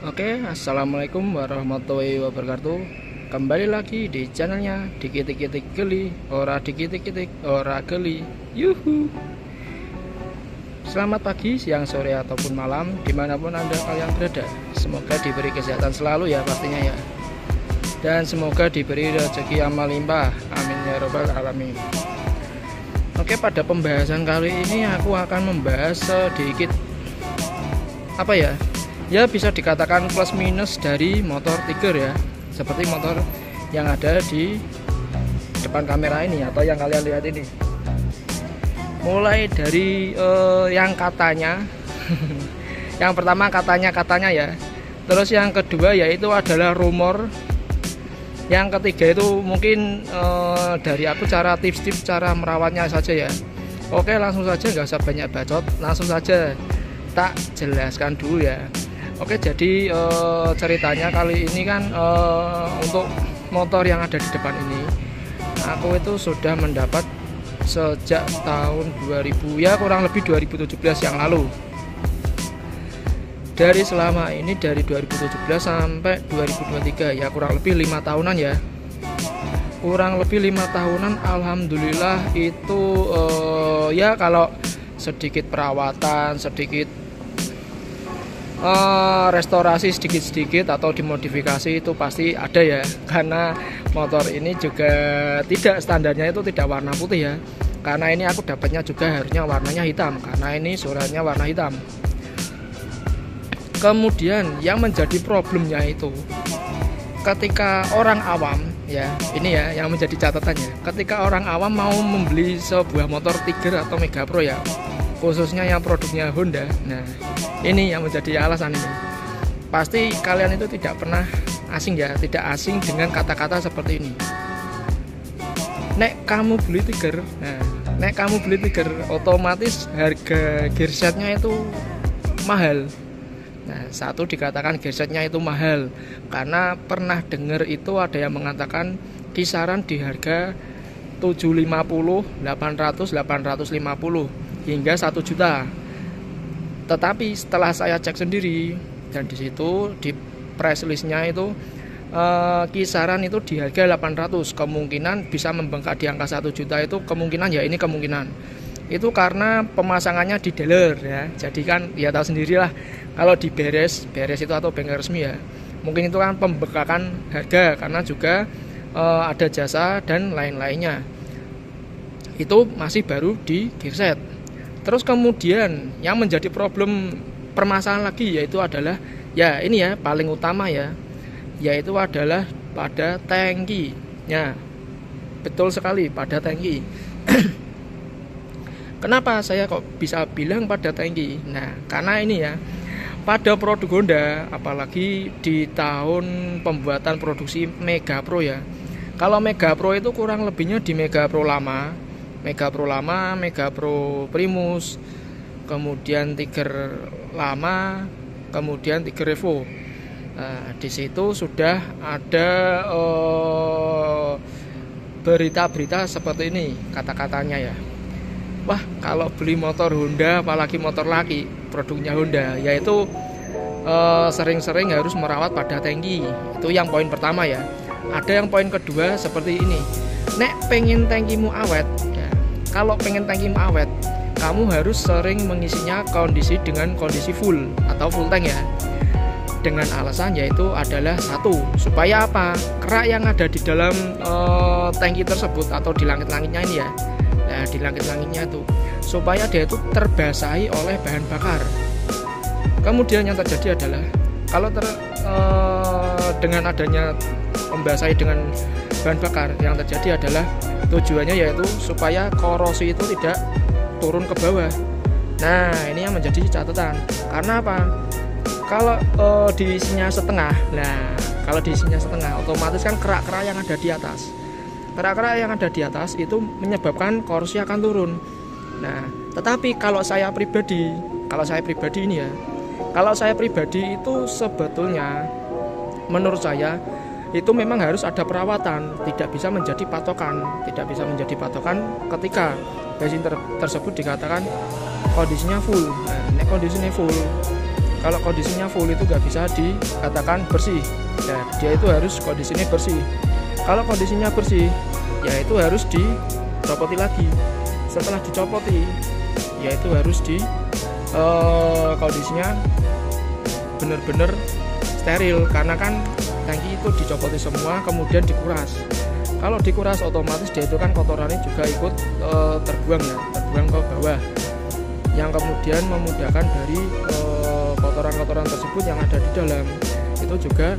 Oke, assalamualaikum warahmatullahi wabarakatuh. Kembali lagi di channelnya Dikit-Dikit Geli, ora dikit-dikit ora geli. Yuhu. Selamat pagi, siang, sore ataupun malam, dimanapun anda kalian berada. Semoga diberi kesehatan selalu ya pastinya ya. Dan semoga diberi rezeki yang melimpah. Amin ya robbal alamin. Oke, pada pembahasan kali ini aku akan membahas sedikit ya bisa dikatakan plus minus dari motor Tiger ya, seperti motor yang ada di depan kamera ini atau yang kalian lihat ini. Mulai dari yang katanya yang pertama katanya ya, terus yang kedua yaitu adalah rumor, yang ketiga itu mungkin dari aku cara tips-tips cara merawatnya saja ya. Oke, langsung saja, nggak usah banyak bacot, langsung saja tak jelaskan dulu ya. Oke, jadi ceritanya kali ini kan untuk motor yang ada di depan ini aku itu sudah mendapat sejak tahun 2000 ya, kurang lebih 2017 yang lalu. Dari selama ini dari 2017 sampai 2023 ya, kurang lebih 5 tahunan ya. Kurang lebih 5 tahunan, alhamdulillah itu ya kalau sedikit perawatan, sedikit restorasi sedikit-sedikit atau dimodifikasi itu pasti ada ya, karena motor ini juga tidak standarnya itu tidak warna putih ya, karena ini aku dapatnya juga harusnya warnanya hitam, karena ini suratnya warna hitam. Kemudian yang menjadi problemnya itu ketika orang awam ya, ini ya yang menjadi catatannya, ketika orang awam mau membeli sebuah motor Tiger atau Mega Pro ya, khususnya yang produknya Honda. Nah, ini yang menjadi alasan ini. Pasti kalian itu tidak pernah asing ya, tidak asing dengan kata-kata seperti ini. Nek kamu beli Tiger, nek kamu beli Tiger, otomatis harga gearsetnya itu mahal. Nah, satu dikatakan gearsetnya itu mahal karena pernah dengar itu ada yang mengatakan kisaran di harga 750, 800, 850 hingga 1 juta. Tetapi setelah saya cek sendiri dan di situ di price listnya itu kisaran itu di harga 800, kemungkinan bisa membengkak di angka 1 juta itu kemungkinan ya, ini kemungkinan. Itu karena pemasangannya di dealer ya. Jadi kan ya tahu sendirilah kalau di beres itu atau bengkel resmi ya. Mungkin itu kan pembengkakan harga karena juga ada jasa dan lain-lainnya. Itu masih baru di gearset. Terus kemudian yang menjadi problem permasalahan lagi yaitu adalah ya ini ya paling utama ya, yaitu adalah pada tangkinya. Betul sekali, pada tangki. Kenapa saya kok bisa bilang pada tangki? Nah, karena ini ya, pada produk Honda, apalagi di tahun pembuatan produksi Mega Pro ya. Kalau Mega Pro itu kurang lebihnya di Mega Pro lama, Mega Pro Primus, kemudian Tiger lama, kemudian Tiger Evo. Nah, di situ sudah ada berita-berita seperti ini kata-katanya ya. Wah, kalau beli motor Honda, apalagi motor laki, produknya Honda, yaitu sering-sering harus merawat pada tangki. Itu yang poin pertama ya. Ada yang poin kedua seperti ini. Nek pengen tangkimu awet, ya, kalau pengen tangkimu awet, kamu harus sering mengisinya dengan kondisi full atau full tank ya. Dengan alasan yaitu adalah satu, supaya apa? Kerak yang ada di dalam tangki tersebut atau di langit-langitnya ini ya. Nah, di langit-langitnya itu supaya dia itu terbasahi oleh bahan bakar. Kemudian yang terjadi adalah kalau dengan adanya membasahi dengan bahan bakar, yang terjadi adalah tujuannya yaitu supaya korosi itu tidak turun ke bawah. Nah, ini yang menjadi catatan. Karena apa? Kalau diisinya setengah, kalau diisinya setengah, otomatis kan kerak-kerak yang ada di atas. Kerak-kerak yang ada di atas itu menyebabkan korosi akan turun. Nah, tetapi kalau saya pribadi ini ya, kalau saya pribadi itu sebetulnya menurut saya itu memang harus ada perawatan, tidak bisa menjadi patokan ketika mesin tersebut dikatakan kondisinya full. Nah, kondisinya full Kalau kondisinya full itu nggak bisa dikatakan bersih. Nah, dia itu harus kondisinya bersih. Kalau kondisinya bersih, ya itu harus dicopoti lagi. Setelah dicopoti, ya itu harus kondisinya benar-benar steril, karena kan tangki itu dicopoti semua kemudian dikuras. Kalau dikuras otomatis dia itu kan kotorannya juga ikut terbuang ke bawah, yang kemudian memudahkan dari kotoran-kotoran tersebut yang ada di dalam itu juga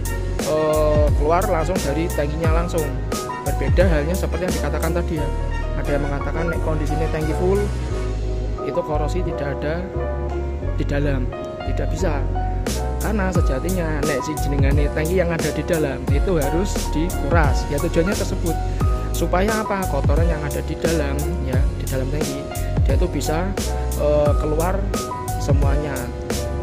keluar langsung dari tangkinya langsung. Berbeda halnya seperti yang dikatakan tadi ya, ada yang mengatakan kondisinya tangki full itu korosi tidak ada di dalam. Tidak bisa, karena sejatinya si jenengane tangki yang ada di dalam itu harus dikuras. Ya tujuannya tersebut supaya apa, kotoran yang ada di dalam tangki dia itu bisa keluar semuanya.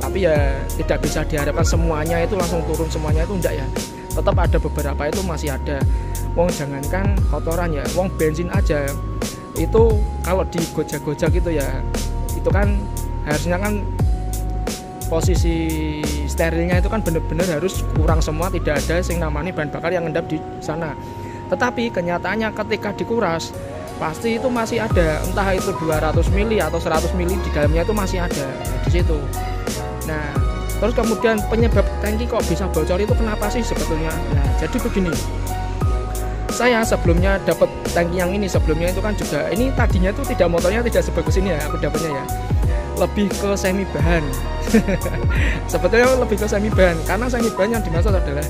Tapi ya tidak bisa diharapkan semuanya itu langsung turun, semuanya itu enggak ya, tetap ada beberapa itu masih ada. Wong jangankan kotoran ya, wong bensin aja itu kalau digojak-gojak gitu ya, itu kan harusnya kan posisi sterilnya itu kan benar-benar harus kurang semua, tidak ada yang namanya bahan bakar yang ngendap di sana. Tetapi kenyataannya ketika dikuras pasti itu masih ada, entah itu 200 mili atau 100 mili di dalamnya itu masih ada di situ. Nah, terus kemudian penyebab tangki kok bisa bocor itu kenapa sih sebetulnya? Nah, jadi begini. Saya sebelumnya dapat tangki yang ini, sebelumnya itu kan juga ini tadinya tuh tidak, motornya tidak sebagus ini ya, aku dapatnya ya. Lebih ke semi bahan. Sebetulnya lebih ke semi bahan, karena semi bahan yang dimaksud adalah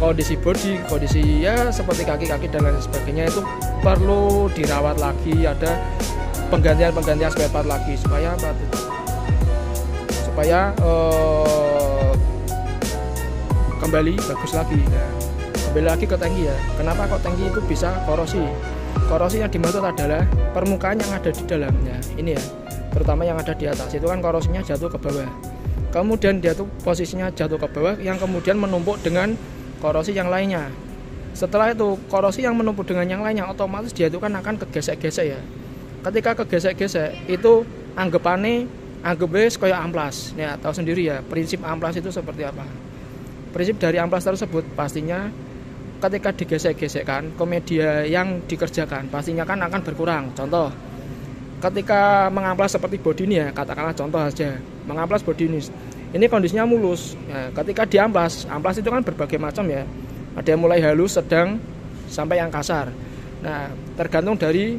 kondisi bodi, kondisi ya seperti kaki-kaki dan lain sebagainya itu perlu dirawat lagi, ada penggantian spare part lagi supaya apa? Supaya kembali bagus lagi. Nah, kembali lagi ke tangki ya. Kenapa kok tangki itu bisa korosi? Korosi yang dimaksud adalah permukaan yang ada di dalamnya. Ini ya, terutama yang ada di atas itu kan korosinya jatuh ke bawah. Kemudian dia tuh posisinya jatuh ke bawah yang kemudian menumpuk dengan korosi yang lainnya. Setelah itu korosi yang menumpuk dengan yang lainnya otomatis dia itu kan akan kegesek-gesek ya. Ketika kegesek-gesek itu anggapnya kayak amplas. Ya, tahu sendiri ya prinsip amplas itu seperti apa. Prinsip dari amplas tersebut pastinya ketika digesek-gesekkan ke media yang dikerjakan pastinya kan akan berkurang. Contoh, ketika mengamplas seperti bodi ini ya, katakanlah contoh saja, mengamplas bodi ini kondisinya mulus. Nah, ketika diamplas, amplas itu kan berbagai macam ya. Ada yang mulai halus, sedang, sampai yang kasar. Nah, tergantung dari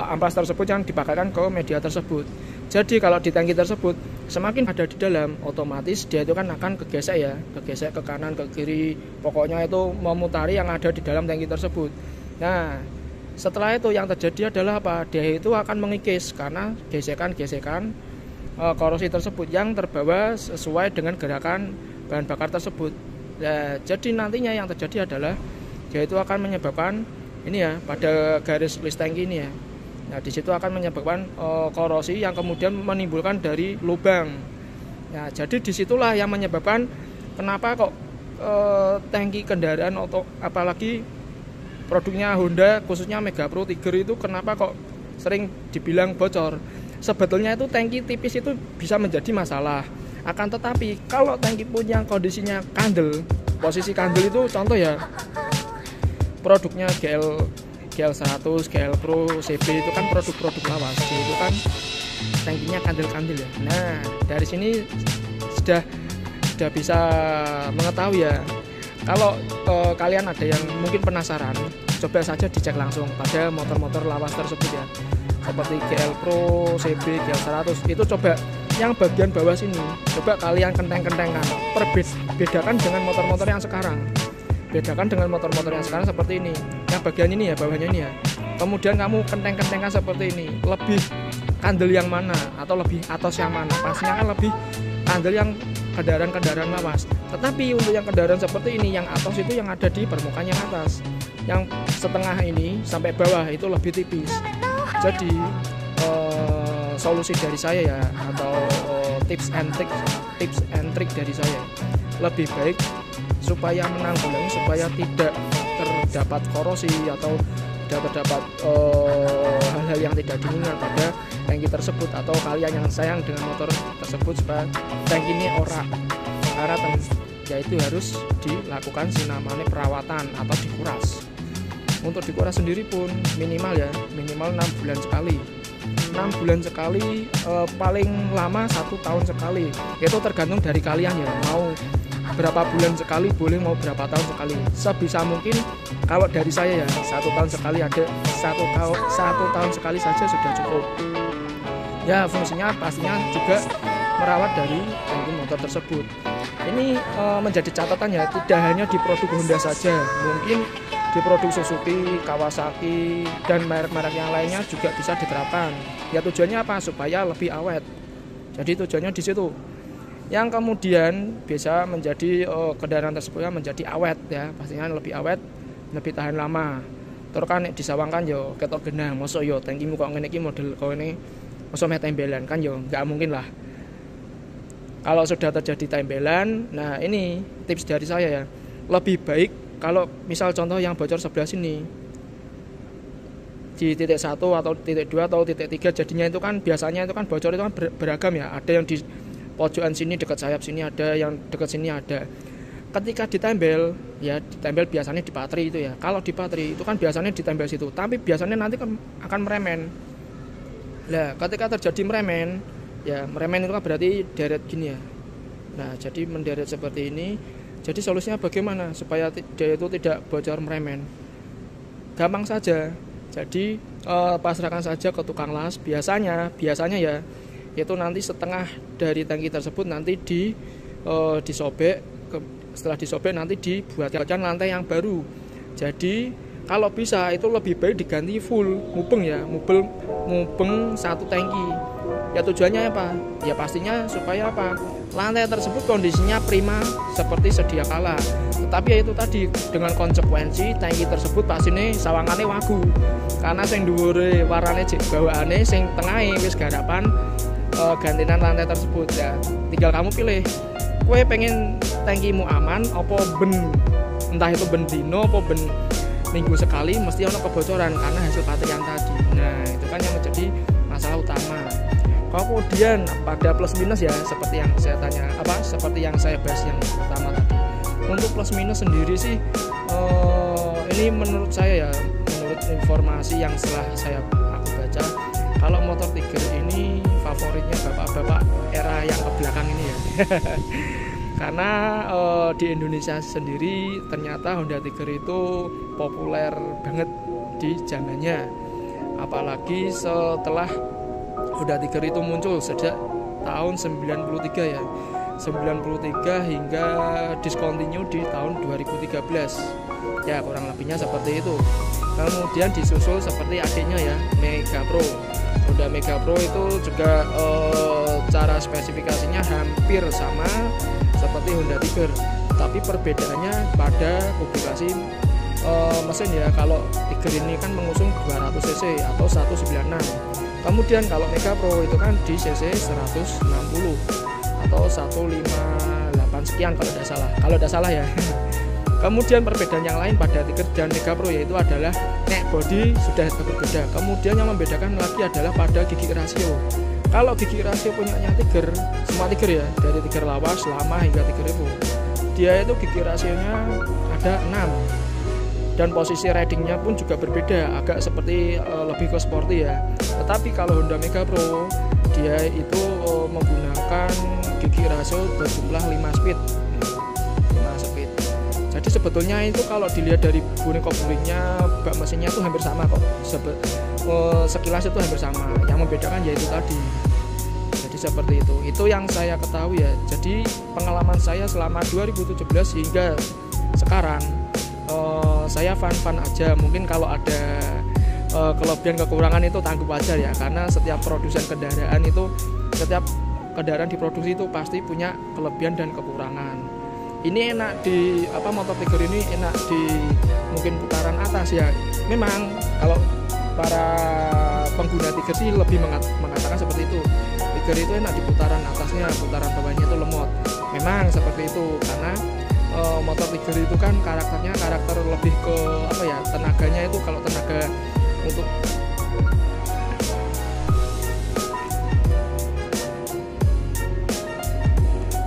amplas tersebut yang dipakaikan ke media tersebut. Jadi kalau di tangki tersebut semakin ada di dalam, otomatis dia itu kan akan kegesek ya, kegesek ke kanan, ke kiri, pokoknya itu memutari yang ada di dalam tangki tersebut. Nah, setelah itu yang terjadi adalah apa? Dia itu akan mengikis karena gesekan-gesekan korosi tersebut yang terbawa sesuai dengan gerakan bahan bakar tersebut. Nah, jadi nantinya yang terjadi adalah dia itu akan menyebabkan ini ya, pada garis list tangki ini ya. Nah, di situ akan menyebabkan korosi yang kemudian menimbulkan dari lubang. Nah, jadi disitulah yang menyebabkan kenapa kok tangki kendaraan atau apalagi produknya Honda khususnya Mega Pro Tiger itu kenapa kok sering dibilang bocor. Sebetulnya itu tangki tipis itu bisa menjadi masalah. Akan tetapi kalau tangki punya kondisinya kandel, posisi kandel itu contoh ya produknya GL100, GL Pro, CB itu kan produk-produk lawas, itu kan tangkinya kandel-kandel ya. Nah, dari sini sudah bisa mengetahui ya. Kalau kalian ada yang mungkin penasaran, coba saja dicek langsung pada motor-motor lawas tersebut ya. Seperti GL Pro, CB, GL100 itu coba yang bagian bawah sini, coba kalian kenteng-kentengkan, bedakan dengan motor-motor yang sekarang. Bedakan dengan motor-motor yang sekarang seperti ini. Yang bagian ini ya, bawahnya ini ya. Kemudian kamu kenteng-kentengkan seperti ini. Lebih kandel yang mana atau lebih atas yang mana? Pastinya kan lebih kandel yang kendaraan-kendaraan lawas. Tetapi untuk yang kendaraan seperti ini, yang atas itu yang ada di permukaan yang atas. Yang setengah ini sampai bawah itu lebih tipis. Jadi solusi dari saya ya, atau tips and trick dari saya, lebih baik supaya menanggulangi supaya tidak terdapat korosi atau tidak terdapat hal-hal yang tidak diinginkan pada tangki tersebut, atau kalian yang sayang dengan motor tersebut supaya tangki ini ora, karena yaitu harus dilakukan namanya perawatan atau dikuras. Untuk dikuras sendiri pun minimal 6 bulan sekali. 6 bulan sekali, paling lama 1 tahun sekali. Itu tergantung dari kalian ya, mau berapa bulan sekali boleh, mau berapa tahun sekali. Sebisa mungkin kalau dari saya ya 1 tahun sekali, ada 1 tahun sekali saja sudah cukup. Ya fungsinya pastinya juga merawat dari tangki motor tersebut. Ini menjadi catatan ya, tidak hanya di produk Honda saja, mungkin di produk Suzuki, Kawasaki, dan merek-merek yang lainnya juga bisa diterapkan. Ya tujuannya apa? Supaya lebih awet. Jadi tujuannya di situ. Yang kemudian bisa menjadi kendaraan tersebut menjadi awet ya, pastinya lebih awet, lebih tahan lama. Terus kan disawangkan yo ketok genang, mosok yo tangkimu kok ngene iki model kok ngene, mosok meh tembelan kan yo nggak mungkin lah. Kalau sudah terjadi tembelan, nah ini tips dari saya ya, lebih baik kalau misal contoh yang bocor sebelah sini di titik 1 atau titik 2 atau titik 3, jadinya itu kan biasanya itu kan bocor itu kan beragam ya, ada yang di pojokan sini dekat sayap sini, ada yang dekat sini ada. Ketika ditempel ya, ditempel biasanya di patri itu ya, kalau di patri itu kan biasanya ditempel situ, tapi biasanya nanti akan meremen. Nah ketika terjadi meremen ya, meremen itu kan berarti deret gini ya. Nah jadi menderet seperti ini. Jadi solusinya bagaimana supaya dia itu tidak bocor meremen? Gampang saja. Jadi pasrahkan saja ke tukang las. Biasanya ya itu nanti setengah dari tangki tersebut nanti disobek. Setelah disobek nanti dibuatkan lantai yang baru. Jadi kalau bisa itu lebih baik diganti full mubeng ya, mubeng 1 tangki. Ya tujuannya apa? Ya pastinya supaya apa? Lantai tersebut kondisinya prima seperti sedia kala. Tetapi ya itu tadi, dengan konsekuensi tangki tersebut pastinya sawangane wagu. Karena sing dhuwure warnane jek bawaane, sing tengahe wis garapan gantinan lantai tersebut ya. Tinggal kamu pilih. Kowe pengen tangkimu aman apa ben, entah itu ben dino apa ben minggu sekali mesti ono kebocoran karena hasil patrian tadi. Nah, itu kan yang menjadi masalah utama. Kemudian pada plus minus ya, seperti yang saya tanya seperti yang saya bahas yang pertama tadi. Untuk plus minus sendiri sih ini menurut saya ya, menurut informasi yang setelah aku baca, kalau motor Tiger ini favoritnya bapak-bapak era yang kebelakang ini ya. Karena di Indonesia sendiri ternyata Honda Tiger itu populer banget di zamannya, apalagi setelah Honda Tiger itu muncul sejak tahun 93 ya, 93 hingga discontinue di tahun 2013 ya, kurang lebihnya seperti itu. Kemudian disusul seperti adiknya ya, Mega Pro. Honda Mega Pro itu juga cara spesifikasinya hampir sama seperti Honda Tiger, tapi perbedaannya pada publikasi mesin ya. Kalau Tiger ini kan mengusung 200 cc atau 196. Kemudian kalau Mega Pro itu kan di cc 160 atau 158 sekian kalau tidak salah ya. Kemudian perbedaan yang lain pada Tiger dan Mega Pro yaitu adalah neck body sudah berbeda. Kemudian yang membedakan lagi adalah pada gigi rasio. Kalau gigi rasio punyanya Tiger, semua Tiger ya, dari Tiger lawas, lama hingga Tiger Evo, dia itu gigi rasionya ada 6. Dan posisi ridingnya pun juga berbeda, agak seperti lebih ke sporty ya. Tetapi kalau Honda Mega Pro dia itu menggunakan gigi rasio berjumlah 5 speed. Jadi sebetulnya itu kalau dilihat dari boneka-boneknya, bak mesinnya itu hampir sama kok. Sekilas itu hampir sama. Yang membedakan yaitu tadi. Jadi seperti itu. Itu yang saya ketahui ya. Jadi pengalaman saya selama 2017 hingga sekarang, saya fun aja. Mungkin kalau ada kelebihan kekurangan itu tangguh aja ya, karena setiap produsen kendaraan itu, setiap kendaraan diproduksi itu pasti punya kelebihan dan kekurangan. Ini enak di motor Tiger ini enak di mungkin putaran atas ya. Memang kalau para pengguna Tiger sih lebih mengatakan seperti itu. Tiger itu enak di putaran atasnya, putaran bawahnya itu lemot. Memang seperti itu karena motor Tiger itu kan karakter lebih ke tenaganya itu, kalau tenaga untuk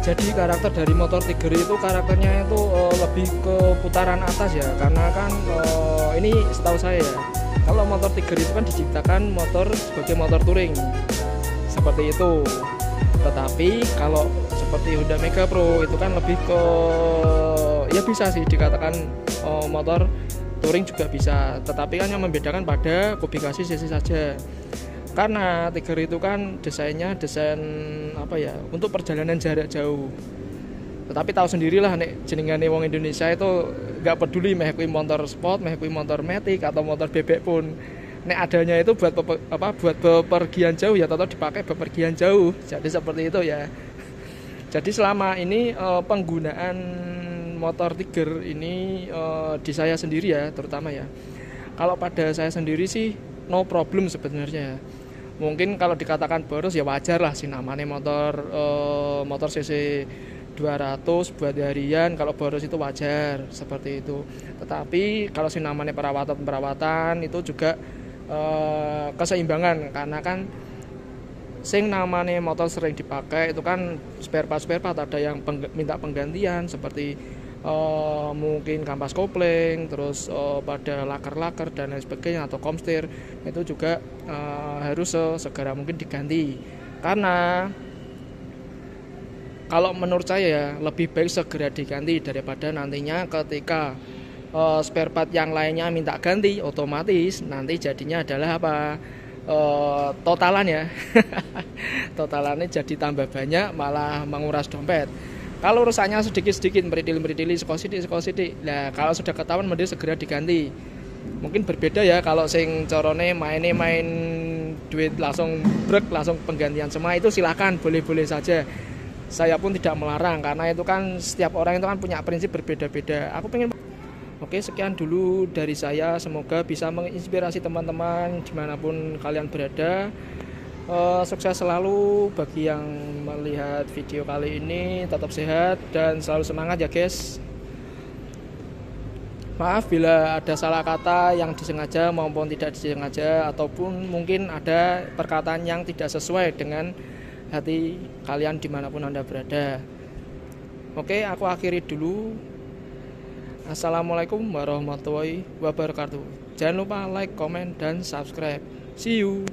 Jadi karakter dari motor Tiger itu karakternya itu lebih ke putaran atas ya, karena kan ini setahu saya ya, kalau motor Tiger itu kan diciptakan motor sebagai motor touring seperti itu. Tetapi kalau seperti Honda Mega Pro itu kan lebih ke, ya bisa sih dikatakan motor touring juga bisa, tetapi kan yang membedakan pada kubikasi cc saja. Karena Tiger itu kan desain apa ya, untuk perjalanan jarak jauh. Tetapi tahu sendirilah nek jenengane wong Indonesia itu nggak peduli meh kuwi motor sport, meh kuwi motor matic atau motor bebek pun. Nek adanya itu buat buat bepergian jauh ya, tetap dipakai bepergian jauh. Jadi seperti itu ya. Jadi selama ini penggunaan motor Tiger ini di saya sendiri ya, terutama ya. Kalau pada saya sendiri sih no problem sebenarnya. Mungkin kalau dikatakan boros ya wajar lah sih, namanya motor cc 200 buat harian, kalau boros itu wajar seperti itu. Tetapi kalau sih namanya perawatan itu juga keseimbangan, karena kan sing namanya motor sering dipakai itu kan spare part ada yang minta penggantian seperti mungkin kampas kopling, terus pada laker dan lain sebagainya, atau komstir itu juga harus segera mungkin diganti. Karena kalau menurut saya ya, lebih baik segera diganti daripada nantinya ketika spare part yang lainnya minta ganti, otomatis nanti jadinya adalah apa, totalan ya totalannya jadi tambah banyak, malah menguras dompet. Kalau rusaknya sedikit-sedikit, meridil-meridili, sekosidik. Nah, kalau sudah ketahuan mending segera diganti. Mungkin berbeda ya kalau sing corone main duit langsung brek, langsung penggantian semua, itu silakan, boleh-boleh saja. Saya pun tidak melarang, karena itu kan setiap orang itu kan punya prinsip berbeda-beda. Oke, sekian dulu dari saya. Semoga bisa menginspirasi teman-teman dimanapun kalian berada. Sukses selalu bagi yang melihat video kali ini, tetap sehat dan selalu semangat ya guys. Maaf bila ada salah kata yang disengaja maupun tidak disengaja, ataupun mungkin ada perkataan yang tidak sesuai dengan hati kalian dimanapun Anda berada. Oke, aku akhiri dulu. Assalamualaikum warahmatullahi wabarakatuh. Jangan lupa like, comment, dan subscribe. See you.